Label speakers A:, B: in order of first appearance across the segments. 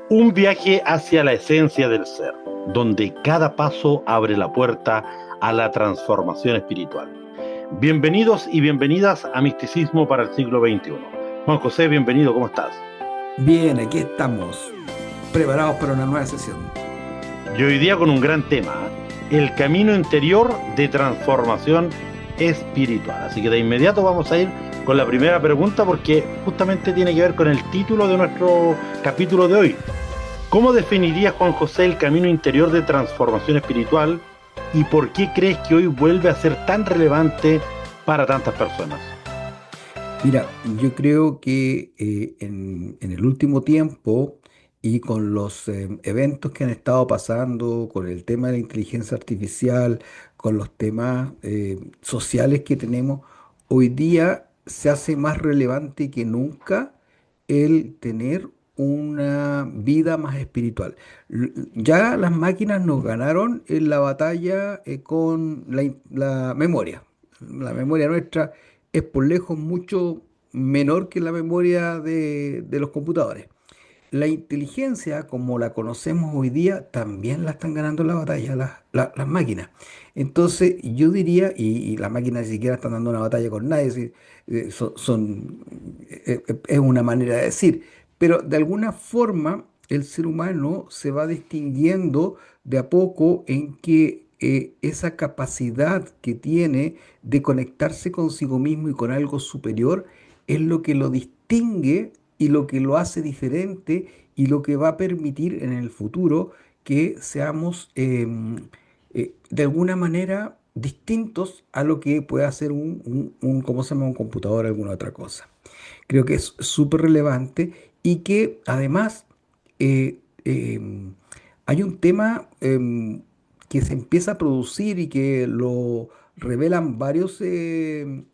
A: Un viaje hacia la esencia del ser, donde cada paso abre la puerta a la transformación espiritual. Bienvenidos y bienvenidas a Misticismo para el siglo XXI. Juan José, bienvenido, ¿cómo estás?
B: Bien, aquí estamos, preparados para una nueva sesión.
A: Y hoy día con un gran tema, el camino interior de transformación espiritual. Así que de inmediato vamos a ir con la primera pregunta porque justamente tiene que ver con el título de nuestro capítulo de hoy. ¿Cómo definiría Juan José el camino interior de transformación espiritual y por qué crees que hoy vuelve a ser tan relevante para tantas personas?
B: Mira, yo creo que en el último tiempo y con los eventos que han estado pasando, con el tema de la inteligencia artificial, con los temas sociales que tenemos, hoy día se hace más relevante que nunca el tener una vida más espiritual. Ya las máquinas nos ganaron en la batalla con la memoria. La memoria nuestra es por lejos mucho menor que la memoria de los computadores. La inteligencia, como la conocemos hoy día, también la están ganando la batalla las máquinas. Entonces, yo diría, y las máquinas ni siquiera están dando una batalla con nadie, es decir, es una manera de decir, pero de alguna forma el ser humano se va distinguiendo de a poco en que esa capacidad que tiene de conectarse consigo mismo y con algo superior es lo que lo distingue y lo que lo hace diferente y lo que va a permitir en el futuro que seamos de alguna manera distintos a lo que puede hacer ¿cómo se llama? Un computador o alguna otra cosa. Creo que es súper relevante y que además hay un tema que se empieza a producir y que lo revelan varios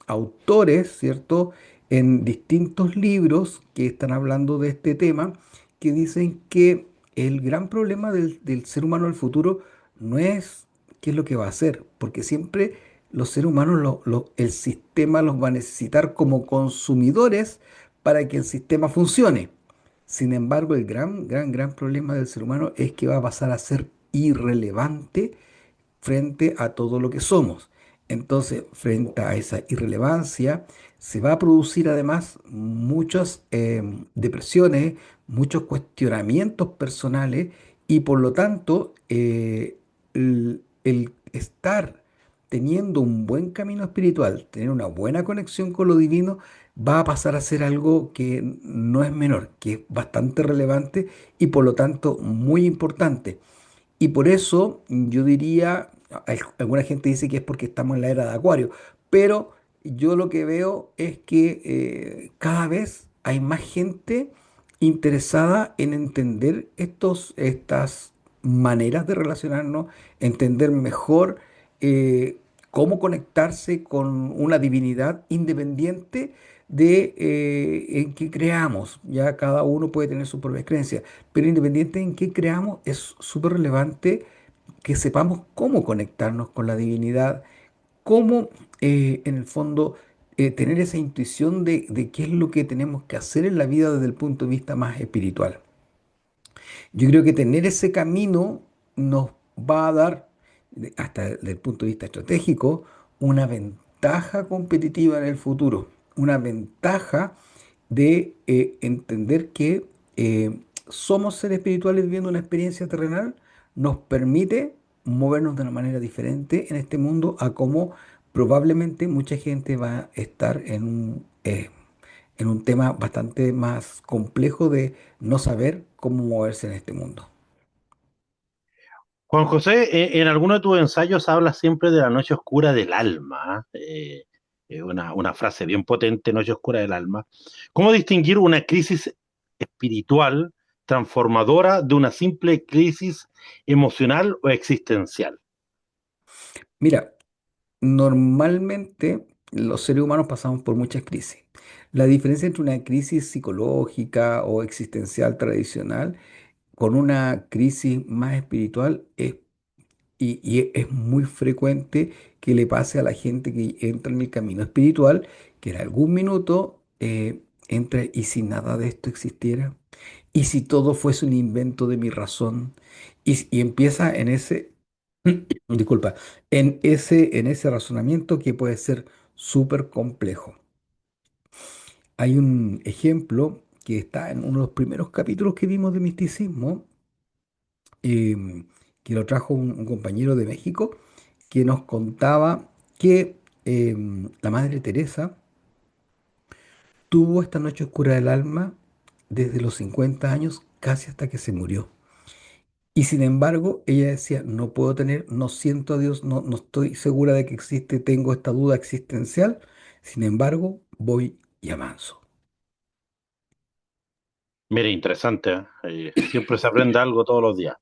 B: autores, ¿cierto? En distintos libros que están hablando de este tema, que dicen que el gran problema del ser humano del futuro no es qué es lo que va a hacer, porque siempre los seres humanos, el sistema los va a necesitar como consumidores para que el sistema funcione. Sin embargo, el gran problema del ser humano es que va a pasar a ser irrelevante frente a todo lo que somos. Entonces, frente a esa irrelevancia, se va a producir además muchas depresiones, muchos cuestionamientos personales y por lo tanto el estar teniendo un buen camino espiritual, tener una buena conexión con lo divino, va a pasar a ser algo que no es menor, que es bastante relevante y por lo tanto muy importante. Y por eso yo diría, alguna gente dice que es porque estamos en la era de Acuario, pero yo lo que veo es que cada vez hay más gente interesada en entender estas maneras de relacionarnos, entender mejor eh, cómo conectarse con una divinidad independiente de en qué creamos. Ya cada uno puede tener sus propias creencias, pero independiente en qué creamos, es súper relevante que sepamos cómo conectarnos con la divinidad, cómo en el fondo tener esa intuición de qué es lo que tenemos que hacer en la vida desde el punto de vista más espiritual. Yo creo que tener ese camino nos va a dar, hasta desde el punto de vista estratégico, una ventaja competitiva en el futuro, una ventaja de entender que somos seres espirituales viviendo una experiencia terrenal, nos permite movernos de una manera diferente en este mundo a como probablemente mucha gente va a estar en un tema bastante más complejo de no saber cómo moverse en este mundo.
A: Juan José, en alguno de tus ensayos hablas siempre de la noche oscura del alma. ¿Ah? Una frase bien potente, noche oscura del alma. ¿Cómo distinguir una crisis espiritual transformadora de una simple crisis emocional o existencial?
B: Mira, normalmente los seres humanos pasamos por muchas crisis. La diferencia entre una crisis psicológica o existencial tradicional con una crisis más espiritual y es muy frecuente que le pase a la gente que entra en el camino espiritual, que en algún minuto entra y si nada de esto existiera, ¿Y si todo fuese un invento de mi razón? Y empieza en ese, disculpa, en ese razonamiento que puede ser súper complejo. Hay un ejemplo que está en uno de los primeros capítulos que vimos de misticismo, em, que lo trajo un compañero de México, que nos contaba que la Madre Teresa tuvo esta noche oscura del alma desde los 50 años casi hasta que se murió. Y sin embargo, ella decía, no puedo tener, no siento a Dios, no estoy segura de que existe, tengo esta duda existencial. Sin embargo, voy y avanzo.
A: Mira, interesante, ¿eh? Siempre se aprende algo todos los días.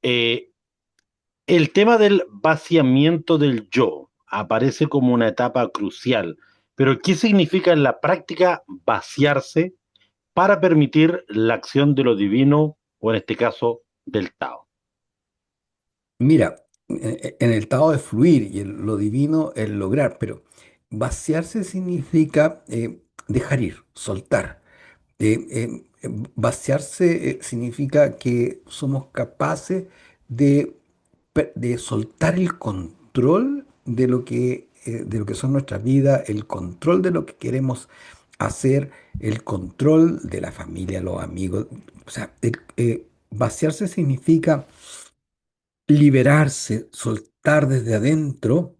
A: Eh, el tema del vaciamiento del yo aparece como una etapa crucial, pero ¿qué significa en la práctica vaciarse para permitir la acción de lo divino o en este caso del Tao?
B: Mira, en el estado de fluir y en lo divino el lograr, pero vaciarse significa dejar ir, soltar. Vaciarse significa que somos capaces de, de soltar el control de lo que son nuestras vidas, el control de lo que queremos hacer, el control de la familia, los amigos. O sea, vaciarse significa liberarse, soltar desde adentro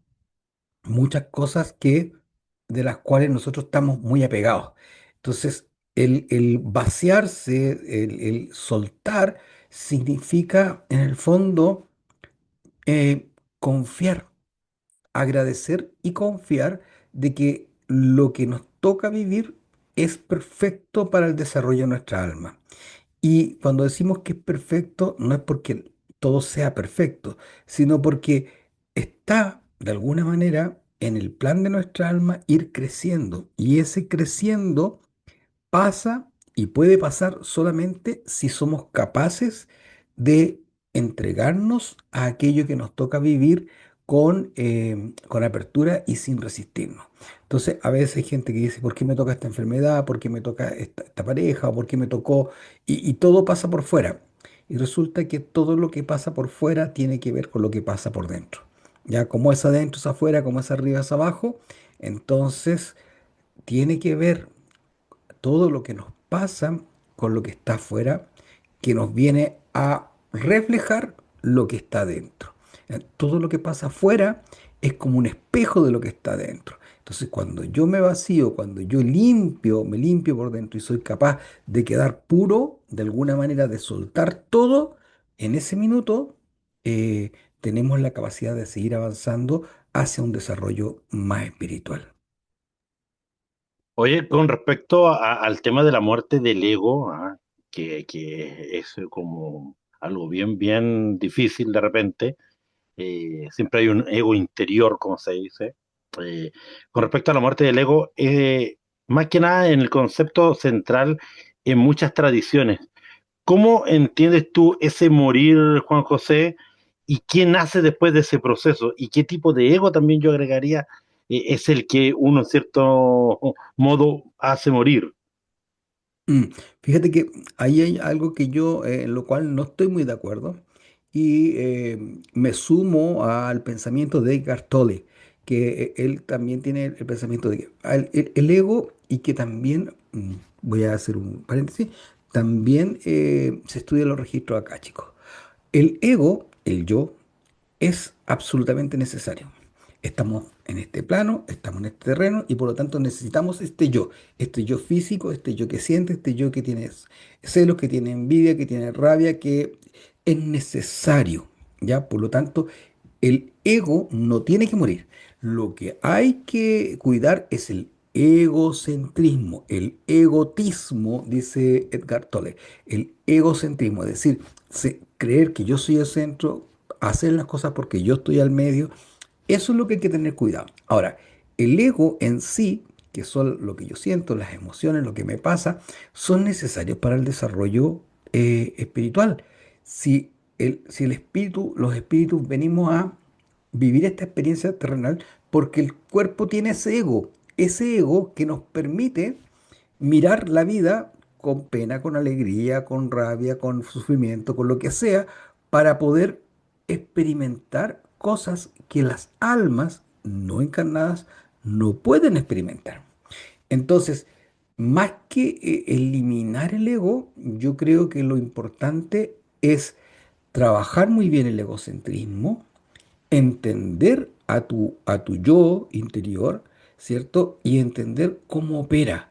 B: muchas cosas de las cuales nosotros estamos muy apegados. Entonces, el vaciarse, el soltar, significa en el fondo confiar, agradecer y confiar de que lo que nos toca vivir es perfecto para el desarrollo de nuestra alma. Y cuando decimos que es perfecto, no es porque todo sea perfecto, sino porque está, de alguna manera, en el plan de nuestra alma ir creciendo. Y ese creciendo pasa y puede pasar solamente si somos capaces de entregarnos a aquello que nos toca vivir con apertura y sin resistirnos. Entonces, a veces hay gente que dice, ¿por qué me toca esta enfermedad? ¿Por qué me toca esta pareja? ¿O por qué me tocó? Y todo pasa por fuera. Y resulta que todo lo que pasa por fuera tiene que ver con lo que pasa por dentro. Ya como es adentro es afuera, como es arriba es abajo, entonces tiene que ver todo lo que nos pasa con lo que está afuera, que nos viene a reflejar lo que está dentro. Todo lo que pasa afuera es como un espejo de lo que está dentro. Entonces, cuando yo me vacío, cuando yo limpio, me limpio por dentro y soy capaz de quedar puro, de alguna manera de soltar todo, en ese minuto eh, tenemos la capacidad de seguir avanzando hacia un desarrollo más espiritual.
A: Oye, con respecto al tema de la muerte del ego, que es como algo bien difícil de repente, siempre hay un ego interior, como se dice. Eh, con respecto a la muerte del ego, más que nada en el concepto central en muchas tradiciones. ¿Cómo entiendes tú ese morir, Juan José? ¿Y qué nace después de ese proceso? ¿Y qué tipo de ego también yo agregaría es el que uno en cierto modo hace morir?
B: Mm, Fíjate que ahí hay algo que yo, en lo cual no estoy muy de acuerdo y me sumo al pensamiento de Eckhart Tolle, que él también tiene el pensamiento de que el ego y que también, voy a hacer un paréntesis, también se estudian los registros acá, chicos. El ego, el yo, es absolutamente necesario. Estamos en este plano, estamos en este terreno y por lo tanto necesitamos este yo físico, este yo que siente, este yo que tiene celos, que tiene envidia, que tiene rabia, que es necesario, ¿ya? Por lo tanto, el ego no tiene que morir. Lo que hay que cuidar es el egocentrismo, el egotismo, dice Edgar Tolle, el egocentrismo, es decir, creer que yo soy el centro, hacer las cosas porque yo estoy al medio, eso es lo que hay que tener cuidado. Ahora, el ego en sí, que son lo que yo siento, las emociones, lo que me pasa, son necesarios para el desarrollo espiritual. Si el espíritu, los espíritus venimos a vivir esta experiencia terrenal porque el cuerpo tiene ese ego que nos permite mirar la vida con pena, con alegría, con rabia, con sufrimiento, con lo que sea, para poder experimentar cosas que las almas no encarnadas no pueden experimentar. Entonces, más que eliminar el ego, yo creo que lo importante es trabajar muy bien el egocentrismo, entender a tu yo interior, ¿cierto? Y entender cómo opera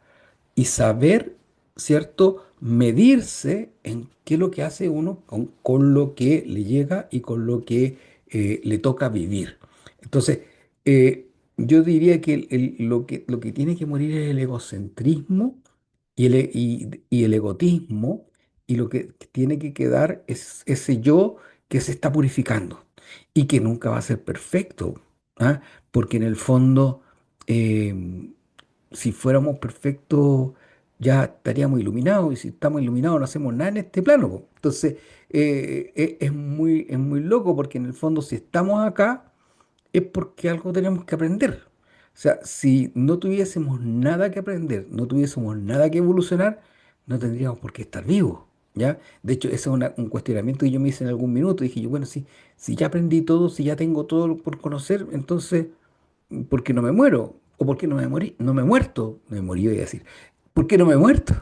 B: y saber, ¿cierto? Medirse en qué es lo que hace uno con lo que le llega y con lo que le toca vivir. Entonces, yo diría que lo que tiene que morir es el egocentrismo y el egotismo, y lo que tiene que quedar es ese yo que se está purificando y que nunca va a ser perfecto, ¿ah? Porque en el fondo, em, si fuéramos perfectos, ya estaríamos iluminados, y si estamos iluminados no hacemos nada en este plano, po. Entonces, es muy loco, porque en el fondo, si estamos acá, es porque algo tenemos que aprender. O sea, si no tuviésemos nada que aprender, no tuviésemos nada que evolucionar, no tendríamos por qué estar vivos, ¿ya? De hecho, ese es un cuestionamiento que yo me hice en algún minuto. Dije yo, bueno, si ya aprendí todo, si ya tengo todo por conocer, entonces, ¿por qué no me muero? ¿O por qué no me morí? No me he muerto. No me morí, voy a decir. ¿Por qué no me he muerto?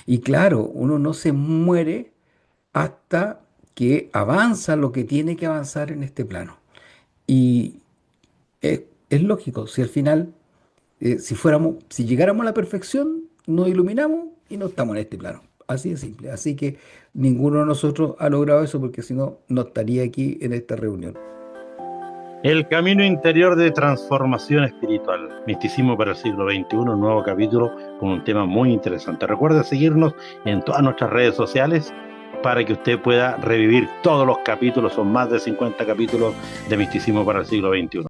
B: Y claro, uno no se muere hasta que avanza lo que tiene que avanzar en este plano. Y es lógico, si al final, si llegáramos a la perfección, nos iluminamos y no estamos en este plano. Así de simple. Así que ninguno de nosotros ha logrado eso, porque si no, no estaría aquí en esta reunión.
A: El camino interior de transformación espiritual, misticismo para el siglo XXI, un nuevo capítulo con un tema muy interesante. Recuerda seguirnos en todas nuestras redes sociales para que usted pueda revivir todos los capítulos, son más de 50 capítulos de misticismo para el siglo XXI.